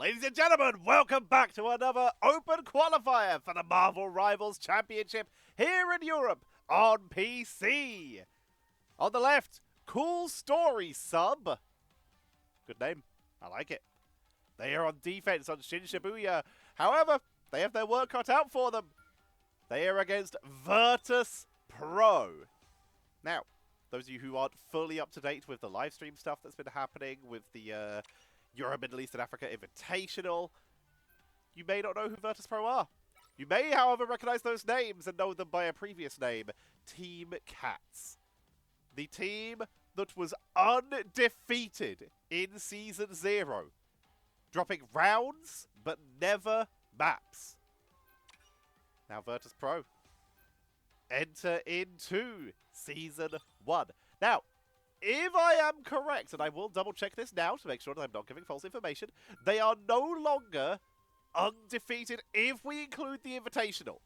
Ladies and gentlemen, welcome back to another open qualifier for the Marvel Rivals Championship here in Europe on PC. On the left, CoolStorySub. Good name. I like it. They are on defense on Shin Shibuya. However, they have their work cut out for them. They are against Virtus.pro. Now, those of you who aren't fully up to date with the live stream stuff that's been happening with the Europe, Middle East and Africa Invitational, you may not know who Virtus.pro are. You may, however, recognize those names and know them by a previous name, Team Cats. The team that was undefeated in Season 0, dropping rounds but never maps. Now Virtus.pro enter into Season 1. Now, if I am correct, and I will double check this now to make sure that I'm not giving false information, they are no longer undefeated if we include the Invitational.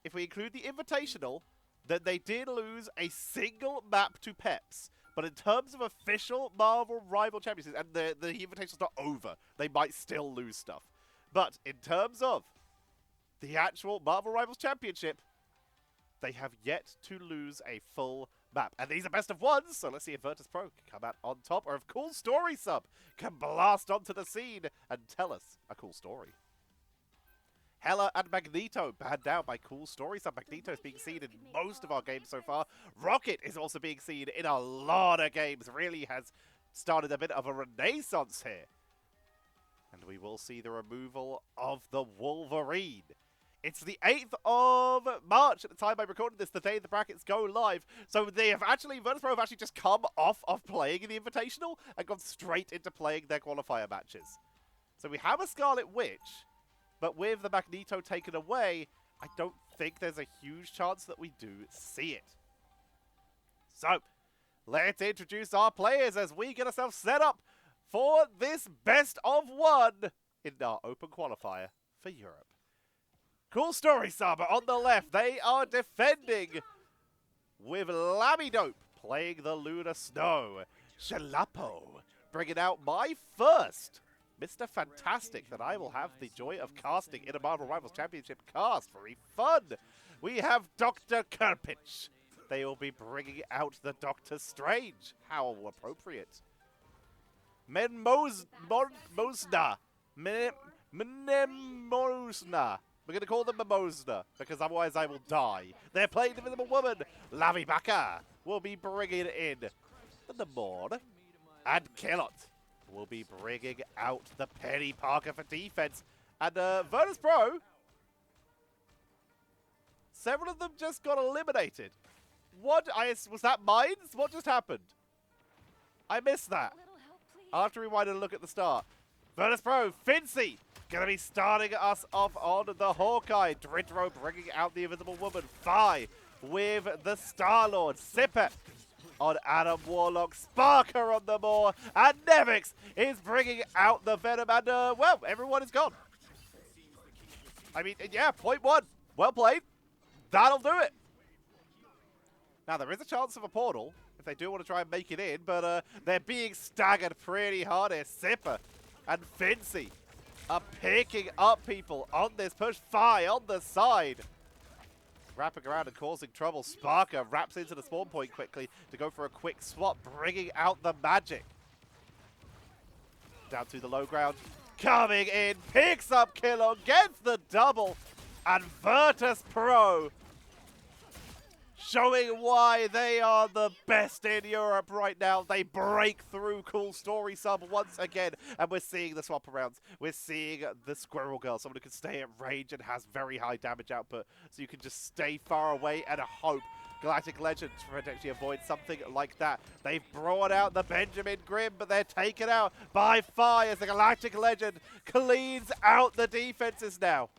If we include the Invitational, then they did lose a single map to Peps. But in terms of official Marvel Rival Championships, and the Invitational's not over, they might still lose stuff. But in terms of the actual Marvel Rivals Championship, they have yet to lose a full map. And these are best of ones, so let's see if Virtus.pro can come out on top, or if CoolStorySub can blast onto the scene and tell us a cool story. Hela and Magneto banned out by CoolStorySub. Magneto is being seen in most of our games so far. Rocket is also being seen in a lot of games. Really has started a bit of a renaissance here. And we will see the removal of the Wolverine. It's the 8th of March at the time I'm recording this, the day the brackets go live. So they have actually, Virtus.pro have actually just come off of playing in the Invitational and gone straight into playing their qualifier matches. So we have a Scarlet Witch, but with the Magneto taken away, I don't think there's a huge chance that we do see it. So, let's introduce our players as we get ourselves set up for this best of one in our open qualifier for Europe. CoolStorySub on the left, they are defending with Lamidope playing the Lunar Snow. Shalapo bringing out my first Mr. Fantastic that I will have the joy of casting in a Marvel Rivals Championship cast. Very fun. We have Dr. Kirpich. They will be bringing out the Doctor Strange. How appropriate. Mnemosna. We're going to call them Mimosna, because otherwise I will die. They're playing the Invisible Woman. Lavi Baka will be bringing in the Namor. And Killot will be bringing out the Penny Parker for defense. And Virtus.pro, several of them just got eliminated. What? Was that mines? What just happened? I missed that. I'll have to rewind and look at the start. Virtus.pro, Fincy, going to be starting us off on the Hawkeye. Dridro bringing out the Invisible Woman. Fi with the Star-Lord. Sipper on Adam Warlock. Sparker on the Moor. And Nevix is bringing out the Venom. And, well, everyone is gone. I mean, yeah, point one. Well played. That'll do it. Now, there is a chance of a portal if they do want to try and make it in, but they're being staggered pretty hard here. Sipper and Fincy are picking up people on this push. Fi on the side. Wrapping around and causing trouble. Sparker wraps into the spawn point quickly to go for a quick swap, bringing out the magic. Down to the low ground. Coming in, picks up Kilo, gets the double. And Virtus.pro showing why they are the best in Europe right now. They break through CoolStorySub once again, and we're seeing the swap arounds. We're seeing the Squirrel Girl, someone who can stay at range and has very high damage output, so you can just stay far away and hope Galactic Legend to potentially avoid something like that. They've brought out the Benjamin Grimm, but they're taken out by Fi as the Galactic Legend cleans out the defenses now.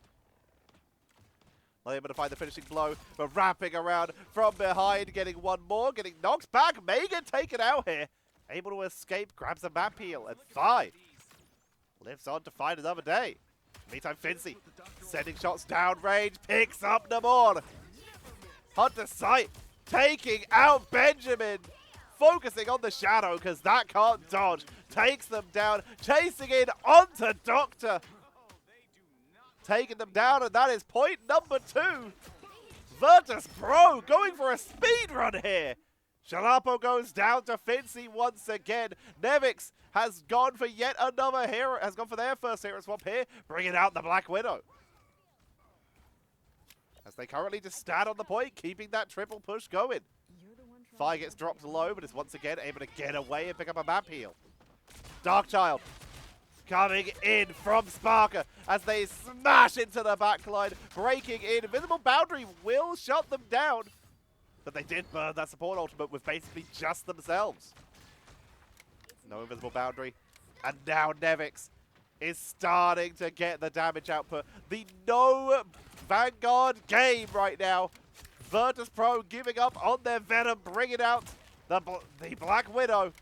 Not able to find the finishing blow, but wrapping around from behind, getting one more, getting knocked back. May get taken out here. Able to escape, grabs a map heal, and Fi lives on to find another day. Meantime, Fincy sending shots down range, picks up Namor. Hunter Sight taking out Benjamin. Focusing on the shadow because that can't dodge. takes them down, chasing in onto Doctor. Taking them down, and that is point number 2. Virtus.pro going for a speed run here. Jalapo goes down to Fincy once again. Nevix has gone for yet another hero, has gone for their first hero swap here, bringing out the Black Widow. As they currently just stand on the point, keeping that triple push going. Fire gets dropped low, but is once again able to get away and pick up a map heal. Darkchild coming in from Sparker as they smash into the backline, breaking in. Invisible Boundary will shut them down, but they did burn that support ultimate with basically just themselves. No Invisible Boundary, and now Nevix is starting to get the damage output. The no Vanguard game right now. Virtus.pro giving up on their Venom, bringing out the Black Widow.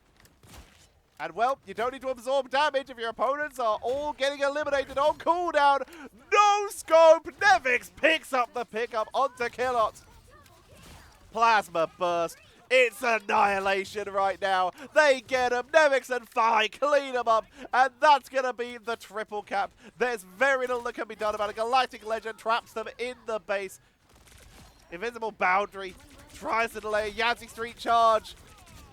And well, you don't need to absorb damage if your opponents are all getting eliminated on cooldown. No scope! Nevix picks up the pickup onto Killot. Plasma Burst. It's annihilation right now. They get him. Nevix and Fi clean him up. And that's going to be the triple cap. There's very little that can be done about it. Galactic Legend traps them in the base. Invisible Boundary tries to delay a Yancey Street charge.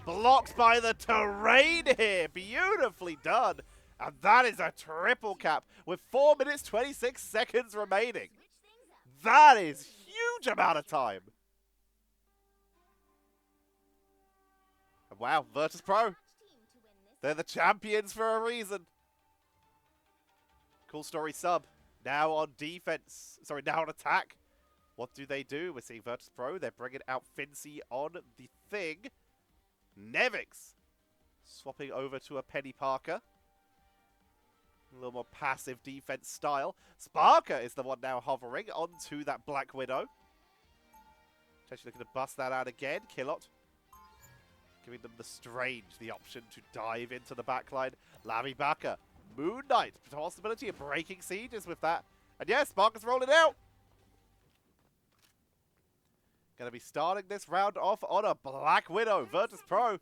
Blocked by the terrain here. Beautifully done. And that is a triple cap with 4 minutes 26 seconds remaining. That is huge amount of time. And wow, Virtus.pro. They're the champions for a reason. CoolStorySub now on defense. Sorry, now on attack. What do? We're seeing Virtus.pro. They're bringing out Fincy on the thing. Nevix swapping over to a Penny Parker. A little more passive defense style. Sparker is the one now hovering onto that Black Widow. Potentially looking to bust that out again. Killot giving them the Strange, the option to dive into the backline. Lavi Baka, Moon Knight, possibility of breaking sieges with that. And yes, Sparker's rolling out. Going to be starting this round off on a Black Widow. Virtus.pro.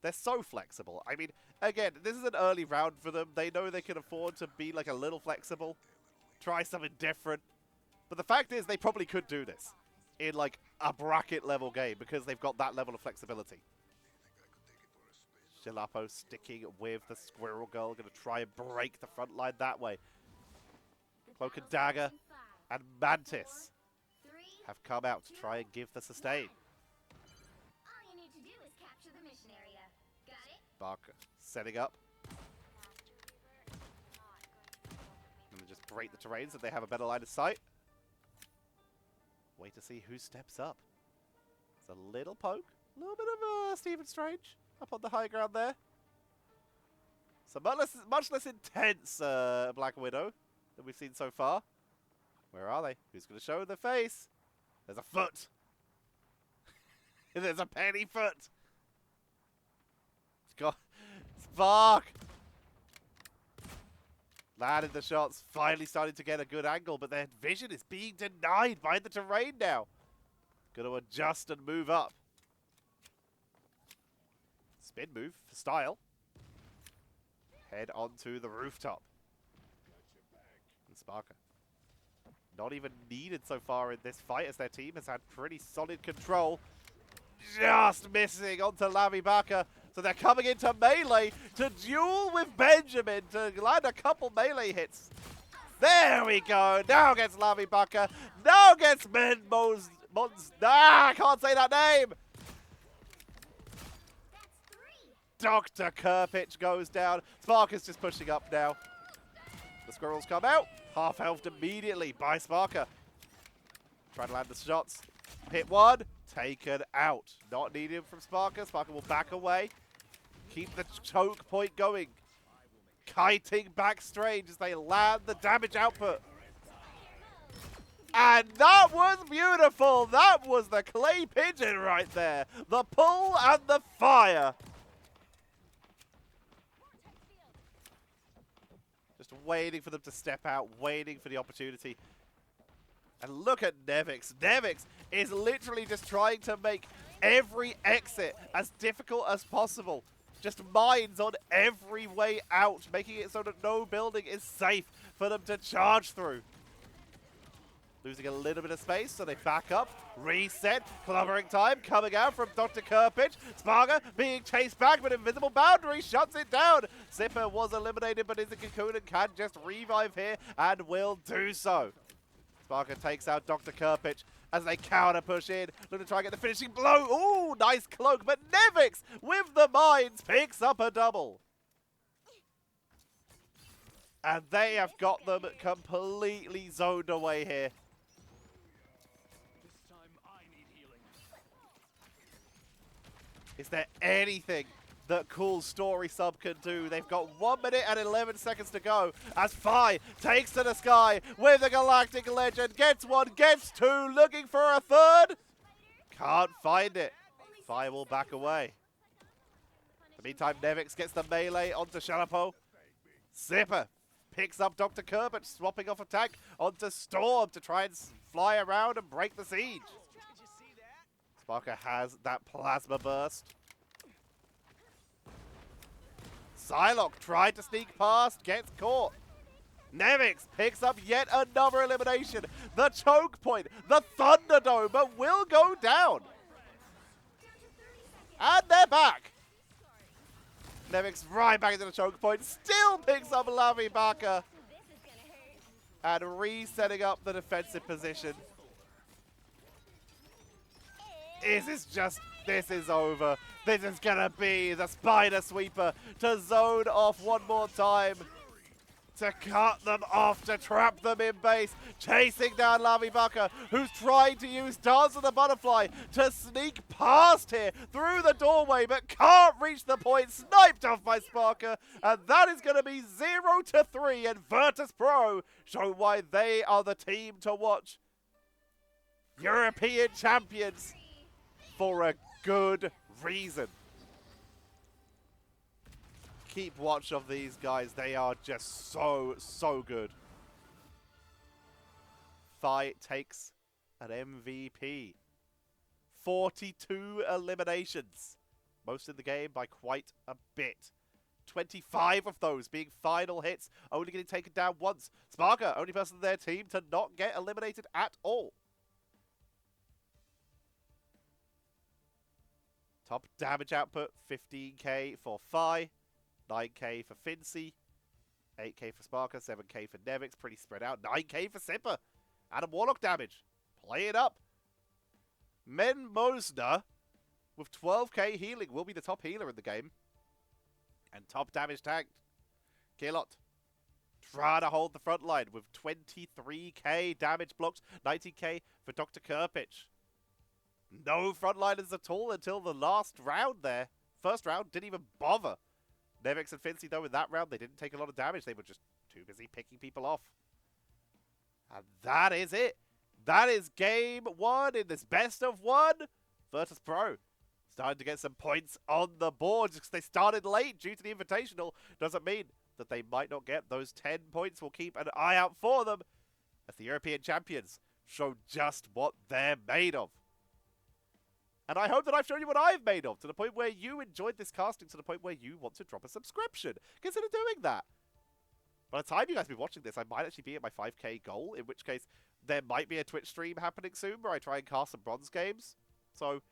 They're so flexible. I mean, again, this is an early round for them. They know they can afford to be like a little flexible. Try something different. But the fact is, they probably could do this in like a bracket level game because they've got that level of flexibility. Jalapo sticking with the Squirrel Girl. Going to try and break the front line that way. Cloak and Dagger and Mantis have come out to try and give the sustain. All you need to do is capture the mission area. Got it? Barker setting up. And then just break the terrain so they have a better line of sight. Wait to see who steps up. It's a little poke. A little bit of Stephen Strange up on the high ground there. So much less intense Black Widow than we've seen so far. Where are they? Who's going to show their face? There's a foot. There's a penny foot. Spark. Landed the shots. Finally starting to get a good angle, but their vision is being denied by the terrain now. Got to adjust and move up. Spin move for style. Head onto the rooftop. And Sparker. Not even needed so far in this fight as their team has had pretty solid control. Just missing onto Lavi Baka. So they're coming into melee to duel with Benjamin to land a couple melee hits. There we go. Now gets Lavi Baka. Now gets I can't say that name. Dr. Kerpitch goes down. Spark is just pushing up now. The squirrels come out. Half-healthed immediately by Sparker. Trying to land the shots. Hit one. Taken out. Not needed from Sparker. Sparker will back away. Keep the choke point going. Kiting back Strange as they land the damage output. And that was beautiful. That was the clay pigeon right there. The pull and the fire. Just waiting for them to step out, waiting for the opportunity. And look at Nevix. Nevix is literally just trying to make every exit as difficult as possible. Just mines on every way out, making it so that no building is safe for them to charge through. Losing a little bit of space, so they back up, reset, clobbering time coming out from Dr. Kirpich. Sparga being chased back, but Invisible Boundary shuts it down. Zipper was eliminated, but is a cocoon and can just revive here, and will do so. Sparga takes out Dr. Kirpich as they counter push in, looking to try and get the finishing blow. Ooh, nice cloak, but Nevix with the mines picks up a double. And they have got them completely zoned away here. Is there anything that CoolStorySub can do? They've got 1 minute and 11 seconds to go as Fi takes to the sky with the Galactic Legend. Gets one, gets two, looking for a third. Can't find it. Fi will back away. In the meantime, Nevix gets the melee onto Shalapo. Zipper picks up Dr. Kirpich, swapping off attack onto Storm to try and fly around and break the siege. Sparker has that plasma burst. Psylocke tried to sneak past, gets caught. Nevix picks up yet another elimination. The choke point, the Thunderdome, but will go down. And they're back. Nevix right back into the choke point, still picks up Lavi Baka. And resetting up the defensive position. This is over. This is gonna be the Spider Sweeper to zone off one more time. To cut them off, to trap them in base. Chasing down Lavi Baka, who's trying to use Dance of the Butterfly to sneak past here through the doorway, but can't reach the point. Sniped off by Sparker. And that is gonna be 0-3, and Virtus.pro show why they are the team to watch. European champions. For a good reason. Keep watch of these guys. They are just so good. Fi takes an MVP. 42 eliminations. Most in the game by quite a bit. 25 of those being final hits. Only getting taken down once. Sparker, only person in their team to not get eliminated at all. Top damage output, 15k for Fi, 9k for Fincy, 8k for Sparker, 7k for Nevix, pretty spread out, 9k for Sipper. Adam Warlock damage, play it up. Men Mosner with 12k healing will be the top healer in the game. And top damage tanked. Kilot trying to hold the front line with 23k damage blocks, 19k for Dr. Kirpich. No frontliners at all until the last round there. First round, didn't even bother. Nevix and Fincy, though, in that round, they didn't take a lot of damage. They were just too busy picking people off. And that is it. That is game one in this best of one. Virtus.pro starting to get some points on the board. Just because they started late due to the Invitational doesn't mean that they might not get those 10 points. We'll keep an eye out for them as the European champions show just what they're made of. And I hope that I've shown you what I've made of, to the point where you enjoyed this casting, to the point where you want to drop a subscription. Consider doing that. By the time you guys be watching this, I might actually be at my 5k goal, in which case there might be a Twitch stream happening soon where I try and cast some bronze games. So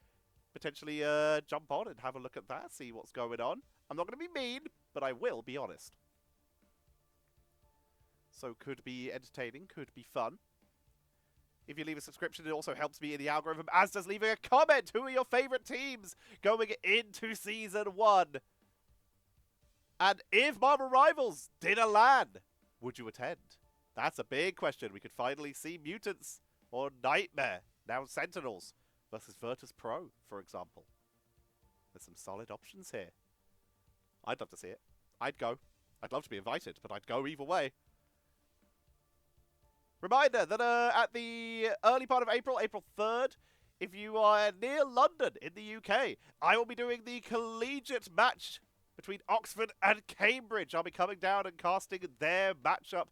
potentially jump on and have a look at that, see what's going on. I'm not going to be mean, but I will be honest. So could be entertaining, could be fun. If you leave a subscription, it also helps me in the algorithm, as does leaving a comment. Who are your favorite teams going into Season 1? And if Marvel Rivals did a LAN, would you attend? That's a big question. We could finally see Mutants or Nightmare, now Sentinels, versus Virtus.pro, for example. There's some solid options here. I'd love to see it. I'd go. I'd love to be invited, but I'd go either way. Reminder that at the early part of April, April 3rd, if you are near London in the UK, I will be doing the collegiate match between Oxford and Cambridge. I'll be coming down and casting their matchup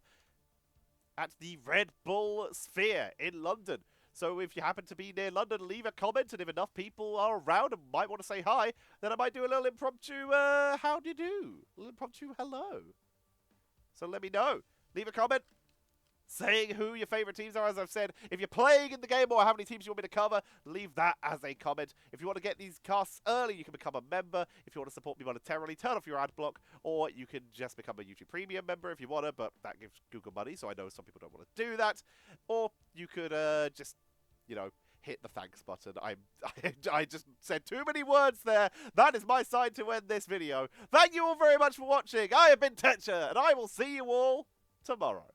at the Red Bull Sphere in London. So if you happen to be near London, leave a comment, and if enough people are around and might want to say hi, then I might do a little impromptu, how do you do? A little impromptu hello. So let me know. Leave a comment saying who your favourite teams are, as I've said. If you're playing in the game or how many teams you want me to cover, leave that as a comment. If you want to get these casts early, you can become a member. If you want to support me monetarily, turn off your ad block, or you can just become a YouTube Premium member if you want to, but that gives Google money, so I know some people don't want to do that. Or you could just, you know, hit the thanks button. I just said too many words there. That is my sign to end this video. Thank you all very much for watching. I have been Tetcher, and I will see you all tomorrow.